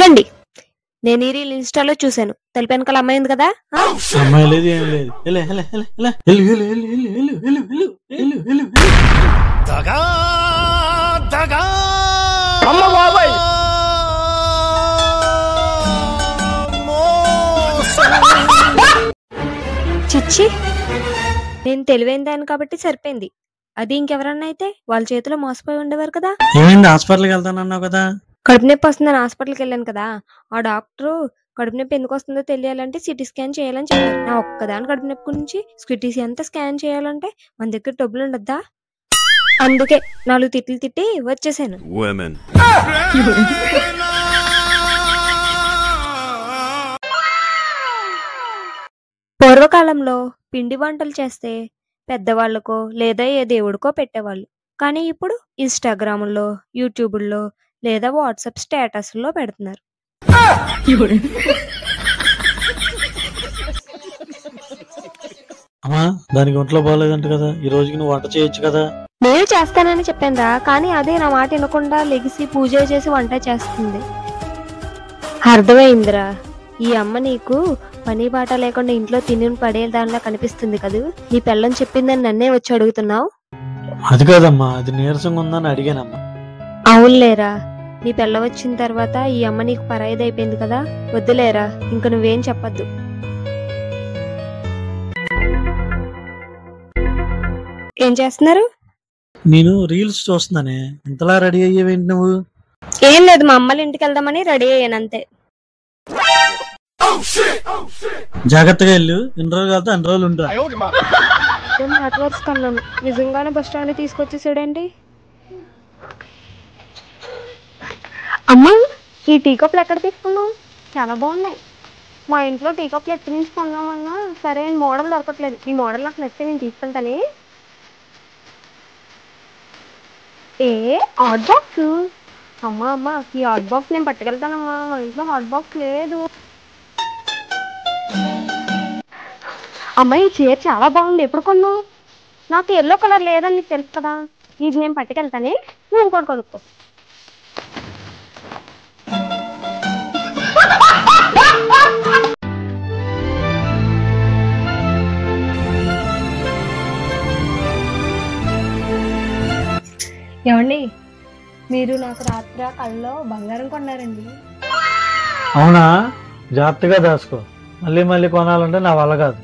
ఆగండి. నేను ఈ రీల్ ఇన్స్టాలో చూశాను. తలుపు వెనకాల అమ్మాయి ఉంది కదా. అమ్మాయి లేదు ఏం లేదు. చిచ్చి, నేను తెలివైన దాన్ని కాబట్టి సరిపోయింది. అది ఇంకెవరన్నా అయితే వాళ్ళ చేతిలో మోసపోయి ఉండేవారు కదా. ఏమైంది? హాస్పిటల్కి వెళ్తానన్నావు కదా. కడుపు నొప్పి వస్తుందని హాస్పిటల్కి వెళ్ళాను కదా. ఆ డాక్టరు కడుపు నొప్పి ఎందుకు వస్తుందో తెలియాలంటే సిటీ స్కాన్ చేయాలని చెప్పారు. నా ఒక్కదాని కడుపు నొప్పి గురించి సిటీ అంతా స్కాన్ చేయాలంటే మన దగ్గర డబ్బులు ఉండద్దా? అందుకే 4 తిట్లు తిట్టి వచ్చేసాను. పూర్వకాలంలో పిండి వంటలు చేస్తే పెద్దవాళ్ళకో లేదా ఏ దేవుడికో పెట్టేవాళ్ళు. కానీ ఇప్పుడు ఇన్స్టాగ్రాముల్లో, యూట్యూబుల్లో లేదా వాట్సాప్ స్టేటస్లో పెడుతున్నారు. అమ్మా, దానికి ఒంట్లో బాగాలేదంట కదా. ఈ రోజుకి నువ్వు వంట చేయొచ్చు కదా. నేను చేస్తానని చెప్పానురా, కానీ అదే నా మాట వినకుండా లెగిసి పూజ చేసి వంట చేస్తుంది. అర్థమైందిరా, ఈ అమ్మ నీకు పని బాట లేకుండా ఇంట్లో తిని పడే దానిలా కనిపిస్తుంది కదూ. నీ పెళ్ళని చెప్పిందని నన్నే వచ్చి అడుగుతున్నావు. అది కాదమ్మా, అది నీరసంగా ఉందని అడిగానమ్మా. అవునులేరా, నీ పెళ్ళ వచ్చిన తర్వాత ఈ అమ్మ నీకు పరాయిది అయిపోయింది కదా. వద్దులేరా, ఇంక నువ్వేం చెప్పద్దు. ఏం చేస్తున్నారు? నేను రీల్స్ చూస్తున్నానే. ఇంతలా రెడీ అయ్యేవేంటి నువ్వు? ఏం లేదు, మా అమ్మల ఇంటికి వెళ్దామని రెడీ అయ్యాను అంతే. జాగ్రత్తగా వెళ్ళు. ఎన్ని రోజులు కాదు అన్ని రోజులు ఉంటా. నెట్వర్క్స్ కన్నాను. నిజంగానే బస్ స్టాండ్ తీసుకొచ్చేసాడండి. అమ్మా, ఈ టీ కప్లు ఎక్కడ తీసుకున్నావు? చాలా బాగున్నాయి. మా ఇంట్లో టీ కప్లు ఎక్కడి నుంచి కొన్నామన్నా సరే మోడల్ దొరకట్లేదు. ఈ మోడల్ నాకు నచ్చితే నేను తీసుకుంటానే. Hot box. అమ్మా, ఈ హాట్ బాక్స్ నేను పట్టుకెళ్తానమ్మా. మా ఇంట్లో హాట్ బాక్స్ లేదు. అమ్మ, ఈ చీర చాలా బాగుంది. ఎప్పుడు కొన్నావు? నాకు ఎల్లో కలర్ లేదని నీకు తెలుసు కదా. ఇది నేను పట్టుకెళ్తానే, నువ్వు ఇంకోటి కొనుక్కో. ఏమండి, మీరు నాకు రాత్రి కళ్ళలో బంగారం కొన్నారండి. అవునా? జాగ్రత్తగా దాచుకో. మళ్ళీ కొనాలంటే నా వల్ల కాదు.